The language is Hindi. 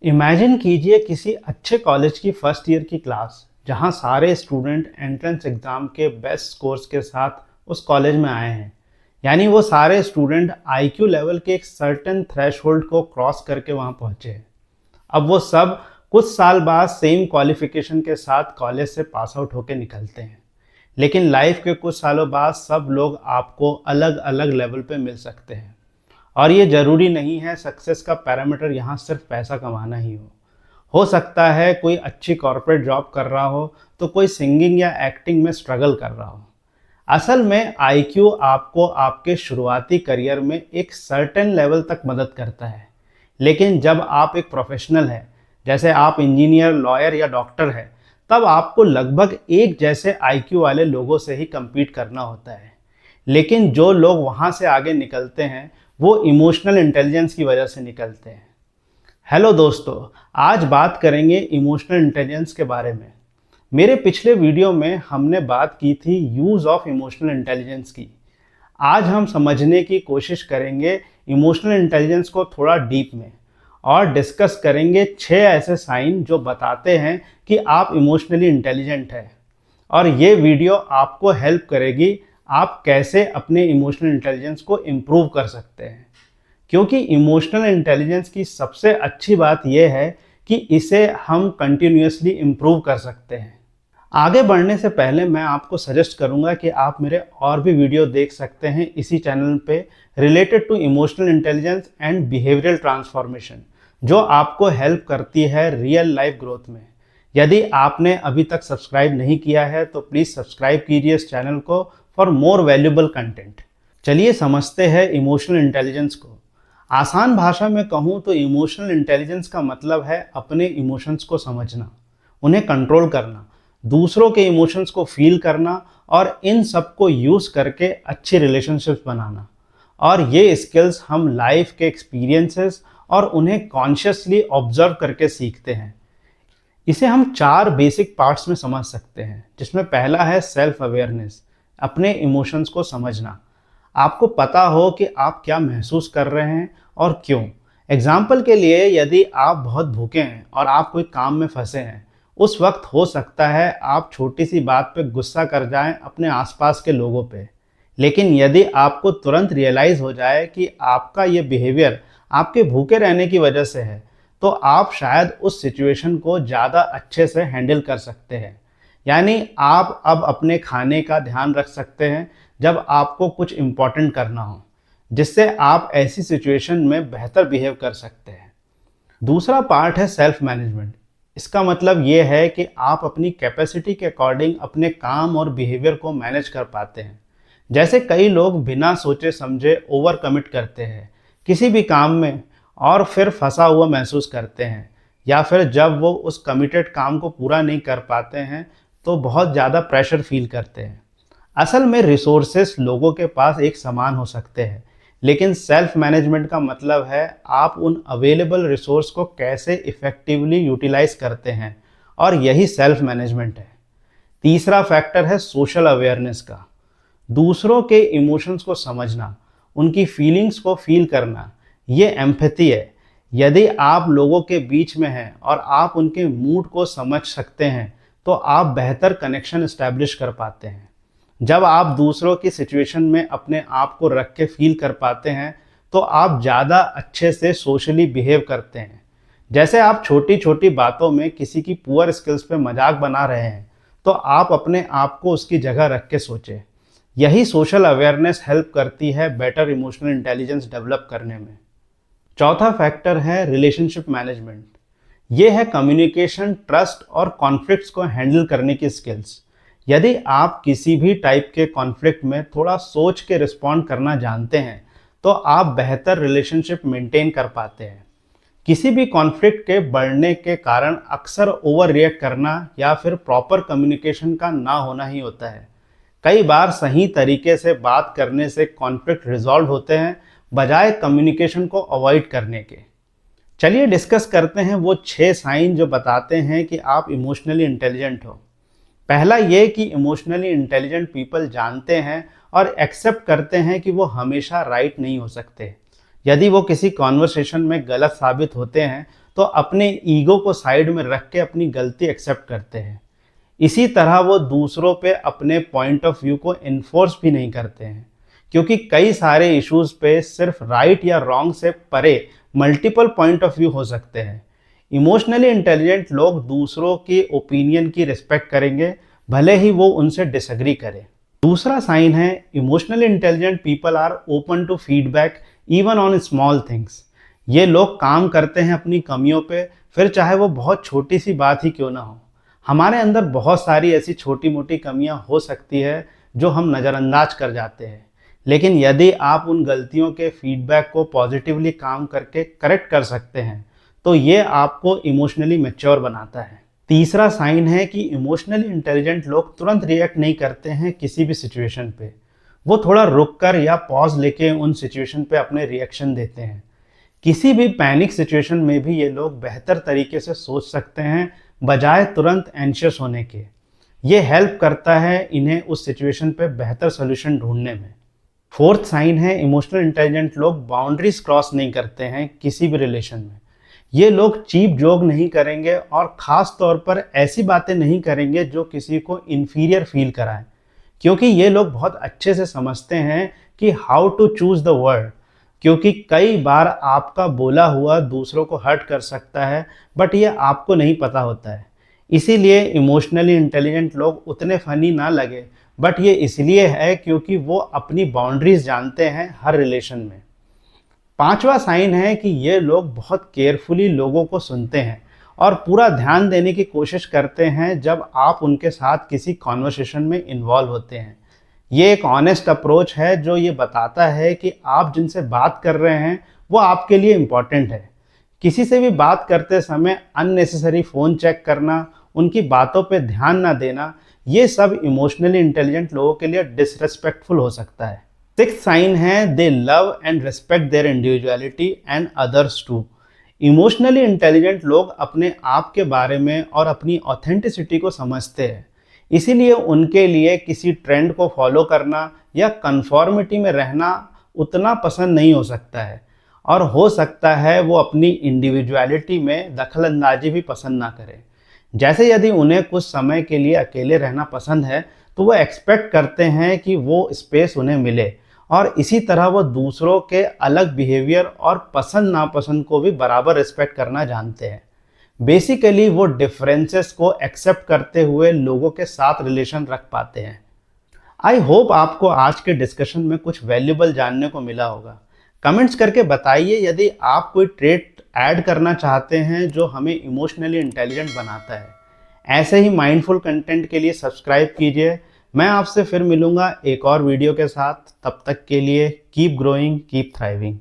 इमेजिन कीजिए किसी अच्छे कॉलेज की फर्स्ट ईयर की क्लास जहां सारे स्टूडेंट एंट्रेंस एग्जाम के बेस्ट स्कोर्स के साथ उस कॉलेज में आए हैं। यानी वो सारे स्टूडेंट आईक्यू लेवल के एक सर्टेन थ्रेशोल्ड को क्रॉस करके वहां पहुंचे हैं। अब वो सब कुछ साल बाद सेम क्वालिफिकेशन के साथ कॉलेज से पास आउट होकर निकलते हैं। लेकिन लाइफ के कुछ सालों बाद सब लोग आपको अलग अलग लेवल पे मिल सकते हैं। और ये ज़रूरी नहीं है सक्सेस का पैरामीटर यहाँ सिर्फ पैसा कमाना ही हो सकता है कोई अच्छी कॉर्पोरेट जॉब कर रहा हो तो कोई सिंगिंग या एक्टिंग में स्ट्रगल कर रहा हो। असल में आईक्यू आपको आपके शुरुआती करियर में एक सर्टेन लेवल तक मदद करता है, लेकिन जब आप एक प्रोफेशनल हैं, जैसे आप इंजीनियर, लॉयर या डॉक्टर हैं, तब आपको लगभग एक जैसे आईक्यू वाले लोगों से ही compete करना होता है। लेकिन जो लोग वहाँ से आगे निकलते हैं वो इमोशनल इंटेलिजेंस की वजह से निकलते हैं। हेलो दोस्तों, आज बात करेंगे इमोशनल इंटेलिजेंस के बारे में। मेरे पिछले वीडियो में हमने बात की थी यूज़ ऑफ इमोशनल इंटेलिजेंस की। आज हम समझने की कोशिश करेंगे इमोशनल इंटेलिजेंस को थोड़ा डीप में, और डिस्कस करेंगे 6 ऐसे साइन जो बताते हैं कि आप इमोशनली इंटेलिजेंट हैं। और ये वीडियो आपको हेल्प करेगी आप कैसे अपने इमोशनल इंटेलिजेंस को इम्प्रूव कर सकते हैं। क्योंकि इमोशनल इंटेलिजेंस की सबसे अच्छी बात यह है कि इसे हम कंटिन्यूअसली इम्प्रूव कर सकते हैं। आगे बढ़ने से पहले मैं आपको सजेस्ट करूंगा कि आप मेरे और भी वीडियो देख सकते हैं इसी चैनल पे related to emotional intelligence and behavioural transformation, जो आपको हेल्प करती है रियल लाइफ ग्रोथ में। यदि आपने अभी तक सब्सक्राइब नहीं किया है तो प्लीज़ सब्सक्राइब कीजिए इस चैनल को फॉर मोर वैल्यूबल कंटेंट। चलिए समझते हैं इमोशनल इंटेलिजेंस को। आसान भाषा में कहूँ तो इमोशनल इंटेलिजेंस का मतलब है अपने इमोशंस को समझना, उन्हें कंट्रोल करना, दूसरों के इमोशंस को फील करना और इन सब को यूज़ करके अच्छी रिलेशनशिप्स बनाना। और ये स्किल्स हम लाइफ के एक्सपीरियंसेस और उन्हें कॉन्शियसली ऑब्जर्व करके सीखते हैं। इसे हम 4 बेसिक पार्ट्स में समझ सकते हैं, जिसमें पहला है सेल्फ अवेयरनेस, अपने इमोशंस को समझना। आपको पता हो कि आप क्या महसूस कर रहे हैं और क्यों। एग्जाम्पल के लिए, यदि आप बहुत भूखे हैं और आप कोई काम में फंसे हैं, उस वक्त हो सकता है आप छोटी सी बात पे गुस्सा कर जाएं अपने आसपास के लोगों पे। लेकिन यदि आपको तुरंत रियलाइज़ हो जाए कि आपका ये बिहेवियर आपके भूखे रहने की वजह से है, तो आप शायद उस सिचुएशन को ज़्यादा अच्छे से हैंडल कर सकते हैं। यानी आप अब अपने खाने का ध्यान रख सकते हैं जब आपको कुछ इम्पोर्टेंट करना हो, जिससे आप ऐसी सिचुएशन में बेहतर बिहेव कर सकते हैं। दूसरा पार्ट है सेल्फ मैनेजमेंट। इसका मतलब ये है कि आप अपनी कैपेसिटी के अकॉर्डिंग अपने काम और बिहेवियर को मैनेज कर पाते हैं। जैसे कई लोग बिना सोचे समझे ओवर कमिट करते हैं किसी भी काम में और फिर फंसा हुआ महसूस करते हैं, या फिर जब वो उस कमिटेड काम को पूरा नहीं कर पाते हैं तो बहुत ज़्यादा प्रेशर फील करते हैं। असल में रिसोर्सेस लोगों के पास एक समान हो सकते हैं, लेकिन सेल्फ मैनेजमेंट का मतलब है आप उन अवेलेबल रिसोर्स को कैसे इफ़ेक्टिवली यूटिलाइज करते हैं, और यही सेल्फ मैनेजमेंट है। तीसरा फैक्टर है सोशल अवेयरनेस का। दूसरों के इमोशंस को समझना, उनकी फीलिंग्स को फील करना, ये एम्पैथी है। यदि आप लोगों के बीच में हैं और आप उनके मूड को समझ सकते हैं तो आप बेहतर कनेक्शन इस्टेब्लिश कर पाते हैं। जब आप दूसरों की सिचुएशन में अपने आप को रख के फील कर पाते हैं तो आप ज़्यादा अच्छे से सोशली बिहेव करते हैं। जैसे आप छोटी छोटी बातों में किसी की पुअर स्किल्स पे मजाक बना रहे हैं तो आप अपने आप को उसकी जगह रख के सोचें। यही सोशल अवेयरनेस हेल्प करती है बेटर इमोशनल इंटेलिजेंस डेवलप करने में। चौथा फैक्टर है रिलेशनशिप मैनेजमेंट। ये है कम्युनिकेशन, ट्रस्ट और कॉन्फ्लिक्ट्स को हैंडल करने की स्किल्स। यदि आप किसी भी टाइप के कॉन्फ्लिक्ट में थोड़ा सोच के रिस्पॉन्ड करना जानते हैं तो आप बेहतर रिलेशनशिप मेंटेन कर पाते हैं। किसी भी कॉन्फ्लिक्ट के बढ़ने के कारण अक्सर ओवर रिएक्ट करना या फिर प्रॉपर कम्युनिकेशन का ना होना ही होता है। कई बार सही तरीके से बात करने से कॉन्फ्लिक्ट रिजॉल्व होते हैं, बजाय कम्युनिकेशन को अवॉइड करने के। चलिए डिस्कस करते हैं वो 6 साइन जो बताते हैं कि आप इमोशनली इंटेलिजेंट हो। पहला ये कि इमोशनली इंटेलिजेंट पीपल जानते हैं और एक्सेप्ट करते हैं कि वो हमेशा राइट नहीं हो सकते। यदि वो किसी कॉन्वर्सेशन में गलत साबित होते हैं तो अपने ईगो को साइड में रख के अपनी गलती एक्सेप्ट करते हैं। इसी तरह वो दूसरों पे अपने पॉइंट ऑफ व्यू को इन्फोर्स भी नहीं करते हैं, क्योंकि कई सारे इश्यूज पे सिर्फ राइट या रॉन्ग से परे मल्टीपल पॉइंट ऑफ व्यू हो सकते हैं। इमोशनली इंटेलिजेंट लोग दूसरों की ओपिनियन की रिस्पेक्ट करेंगे, भले ही वो उनसे डिसएग्री करें। दूसरा साइन है, emotionally intelligent people are open to feedback even on small things. ये लोग काम करते हैं अपनी कमियों पे, फिर चाहे वो बहुत छोटी सी बात ही क्यों ना हो। हमारे अंदर बहुत सारी ऐसी छोटी मोटी कमियां हो सकती है जो हम नज़रअंदाज कर जाते हैं, लेकिन यदि आप उन गलतियों के फीडबैक को पॉजिटिवली काम करके करेक्ट कर सकते हैं तो ये आपको इमोशनली मैच्योर बनाता है। तीसरा साइन है कि इमोशनली इंटेलिजेंट लोग तुरंत रिएक्ट नहीं करते हैं किसी भी सिचुएशन पे। वो थोड़ा रुक कर या पॉज लेके उन सिचुएशन पे अपने रिएक्शन देते हैं। किसी भी पैनिक सिचुएशन में भी ये लोग बेहतर तरीके से सोच सकते हैं बजाय तुरंत एंशियस होने के। ये हेल्प करता है इन्हें उस सिचुएशन पे बेहतर सोल्यूशन ढूंढने में। फोर्थ साइन है, इमोशनल इंटेलिजेंट लोग बाउंड्रीज क्रॉस नहीं करते हैं किसी भी रिलेशन में। ये लोग चीप जोक नहीं करेंगे और ख़ास तौर पर ऐसी बातें नहीं करेंगे जो किसी को इन्फीरियर फील कराएं, क्योंकि ये लोग बहुत अच्छे से समझते हैं कि how to choose the word, क्योंकि कई बार आपका बोला हुआ दूसरों को हर्ट कर सकता है बट ये आपको नहीं पता होता है। इसीलिए इमोशनली इंटेलिजेंट लोग उतने फनी ना लगे, बट ये इसलिए है क्योंकि वो अपनी बाउंड्रीज जानते हैं हर रिलेशन में। पांचवा साइन है कि ये लोग बहुत केयरफुली लोगों को सुनते हैं और पूरा ध्यान देने की कोशिश करते हैं जब आप उनके साथ किसी कॉन्वर्सेशन में इन्वॉल्व होते हैं। ये एक ऑनेस्ट अप्रोच है जो ये बताता है कि आप जिनसे बात कर रहे हैं वो आपके लिए इम्पॉर्टेंट है। किसी से भी बात करते समय अननेसेसरी फ़ोन चेक करना, उनकी बातों पे ध्यान ना देना, ये सब इमोशनली इंटेलिजेंट लोगों के लिए डिसरेस्पेक्टफुल हो सकता है। सिक्स्थ साइन है, they love and respect their individuality and others too. Emotionally intelligent लोग अपने आप के बारे में और अपनी ऑथेंटिसिटी को समझते हैं, इसीलिए उनके लिए किसी ट्रेंड को फॉलो करना या कंफॉर्मिटी में रहना उतना पसंद नहीं हो सकता है, और हो सकता है वो अपनी इंडिविजुअलिटी में दखलंदाजी भी पसंद ना करें। जैसे यदि उन्हें कुछ समय के लिए अकेले रहना पसंद है तो वो एक्सपेक्ट करते हैं कि वो स्पेस उन्हें मिले, और इसी तरह वो दूसरों के अलग बिहेवियर और पसंद नापसंद को भी बराबर रिस्पेक्ट करना जानते हैं। बेसिकली वो डिफरेंसेस को एक्सेप्ट करते हुए लोगों के साथ रिलेशन रख पाते हैं। आई होप आपको आज के डिस्कशन में कुछ वैल्यूबल जानने को मिला होगा। कमेंट्स करके बताइए यदि आप कोई ट्रेट ऐड करना चाहते हैं जो हमें इमोशनली इंटेलिजेंट बनाता है। ऐसे ही माइंडफुल कंटेंट के लिए सब्सक्राइब कीजिए। मैं आपसे फिर मिलूंगा एक और वीडियो के साथ। तब तक के लिए कीप ग्रोइंग, कीप थ्राइविंग।